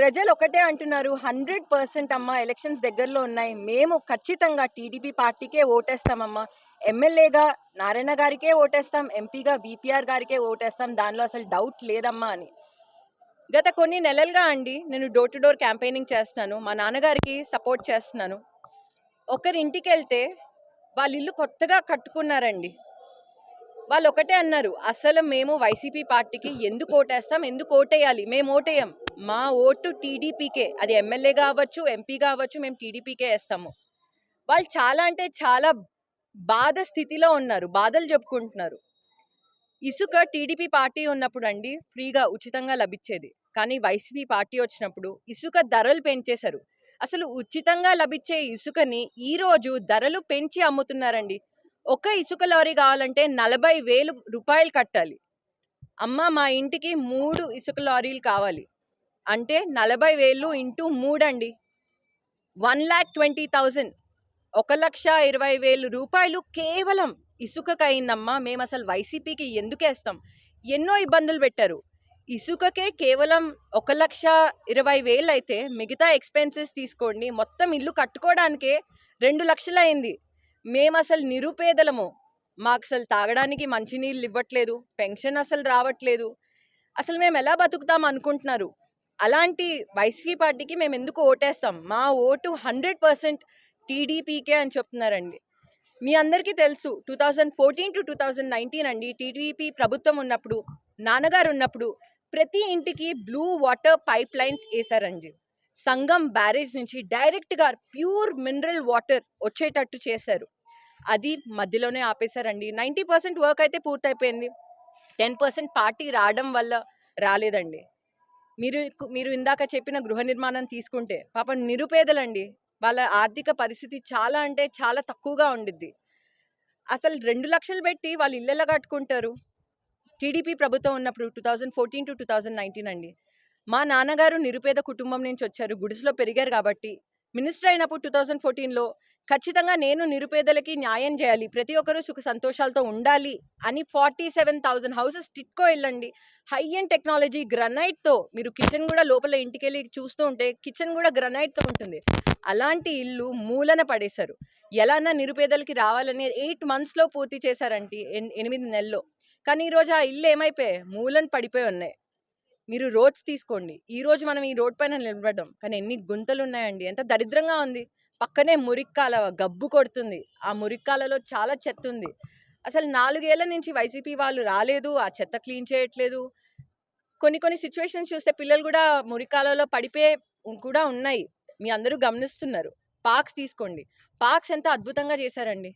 ప్రజలు ఒకటే అంటున్నారు. 100% అమ్మా ఎలక్షన్స్ దగ్గరలో ఉన్నాయి. మేము ఖచ్చితంగా టీడీపీ పార్టీకే ఓటేస్తామమ్మా. ఎమ్మెల్యేగా నారాయణ గారికే ఓటేస్తాం. ఎంపీగా వీపీఆర్ గారికే ఓటేస్తాం. దానిలో అసలు డౌట్ లేదమ్మా అని. గత కొన్ని నెలలుగా అండి నేను డోర్ టు డోర్ క్యాంపెయినింగ్ చేస్తున్నాను. మా నాన్నగారికి సపోర్ట్ చేస్తున్నాను. ఒకరి ఇంటికెళ్తే వాళ్ళ ఇల్లు కొత్తగా కట్టుకున్నారండి. వాళ్ళు ఒకటే అన్నారు. అసలు మేము వైసీపీ పార్టీకి ఎందుకు ఓటేస్తాం? ఎందుకు ఓటేయాలి? మేము ఓటేయం. మా ఓటు టీడీపీకే. అది ఎమ్మెల్యేగా అవ్వచ్చు, ఎంపీగా అవ్వచ్చు. మేము టీడీపీకే ఏస్తాము. వాళ్ళు చాలా అంటే చాలా బాధ స్థితిలో ఉన్నారు. బాధలు చెప్పుకుంటున్నారు. ఇసుక టీడీపీ పార్టీ ఉన్నప్పుడు అండి ఫ్రీగా ఉచితంగా లభించేది. కానీ వైసీపీ పార్టీ వచ్చినప్పుడు ఇసుక ధరలు పెంచేశారు. అసలు ఉచితంగా లభించే ఇసుకని ఈరోజు ధరలు పెంచి అమ్ముతున్నారండి. ఒక ఇసుక లారీ కావాలంటే 40,000 రూపాయలు కట్టాలి. అమ్మ మా ఇంటికి 3 ఇసుక లారీలు కావాలి. అంటే 40,000 ఇంటూ 3 అండి. 1,20,000 1,20,000 రూపాయలు కేవలం ఇసుకకయిందమ్మా. మేము అసలు వైసీపీకి ఎందుకేస్తాం? ఎన్నో ఇబ్బందులు పెట్టారు. ఇసుకకే కేవలం 1,20,000 అయితే మిగతా ఎక్స్‌పెన్సెస్ తీసుకోండి. మొత్తం ఇల్లు కట్టుకోవడానికే 2,00,000 అయింది. మేమసలు నిరుపేదలము. మాకసలు తాగడానికి మంచినీళ్ళు ఇవ్వట్లేదు. పెన్షన్ అసలు రావట్లేదు. అసలు మేము ఎలా బతుకుతాం అనుకుంటున్నారు? అలాంటి వైసీపీ పార్టీకి మేము ఎందుకు ఓటేస్తాం? మా ఓటు 100% టీడీపీకే అని చెప్తున్నారండి. మీ అందరికీ తెలుసు 2014-2019 అండి టీడీపీ ప్రభుత్వం ఉన్నప్పుడు, నాన్నగారు ఉన్నప్పుడు ప్రతి ఇంటికి బ్లూ వాటర్ పైప్ లైన్స్ వేశారండి. సంగం బ్యారేజ్ నుంచి డైరెక్ట్‌గా ప్యూర్ మినరల్ వాటర్ వచ్చేటట్టు చేశారు. అది మధ్యలోనే ఆపేశారండి. 90% వర్క్ అయితే పూర్తయిపోయింది. 10% పార్టీ రావడం వల్ల రాలేదండి. మీరు మీరు ఇందాక చెప్పిన గృహ నిర్మాణం తీసుకుంటే పాపం నిరుపేదలండి. వాళ్ళ ఆర్థిక పరిస్థితి చాలా అంటే చాలా తక్కువగా ఉండిద్ది. అసలు 2,00,000 పెట్టి వాళ్ళు ఇళ్ళెలా కట్టుకుంటారు? టీడీపీ ప్రభుత్వం ఉన్నప్పుడు 2014-2019 అండి. మా నాన్నగారు నిరుపేద కుటుంబం నుంచి వచ్చారు. గుడిసెలో పెరిగారు కాబట్టి మినిస్టర్ అయినప్పుడు 2014లో ఖచ్చితంగా నేను నిరుపేదలకి న్యాయం చేయాలి. ప్రతి ఒక్కరు సుఖ సంతోషాలతో ఉండాలి అని 47,000 హౌసెస్ టిట్కో ఇల్లండి. హై ఎండ్ టెక్నాలజీ గ్రానైట్‌తో మీరు కిచెన్ కూడా లోపల ఇంటికెళ్ళి చూస్తూ ఉంటే కిచెన్ కూడా గ్రానైట్‌తో ఉంటుంది. అలాంటి ఇల్లు మూలన పడేశారు. ఎలాన్నా నిరుపేదలకి రావాలని 8 మంత్స్‌లో పూర్తి చేశారండి. 8 నెలల్లో. కానీ ఈరోజు ఆ ఇల్లు ఏమైపోయాయి? మూలన పడిపోయి ఉన్నాయి. మీరు రోడ్స్ తీసుకోండి. ఈరోజు మనం ఈ రోడ్ పైన నిలబడ్డాం. కానీ ఎన్ని గుంతలున్నాయండి. ఎంత దరిద్రంగా ఉంది. పక్కనే మురికి కాలవ గబ్బు కొడుతుంది. ఆ మురికి కాలువలో చాలా చెత్తుంది. అసలు 4 ఏళ్ల నుంచి వైసీపీ వాళ్ళు రాలేదు. ఆ చెత్త క్లీన్ చేయట్లేదు. కొన్ని కొన్ని సిట్యుయేషన్స్ చూస్తే పిల్లలు కూడా మురికి కాలువలో పడిపోయే కూడా ఉన్నాయి. మీ అందరూ గమనిస్తున్నారు. పార్క్స్ తీసుకోండి. పార్క్స్ ఎంత అద్భుతంగా చేశారండి.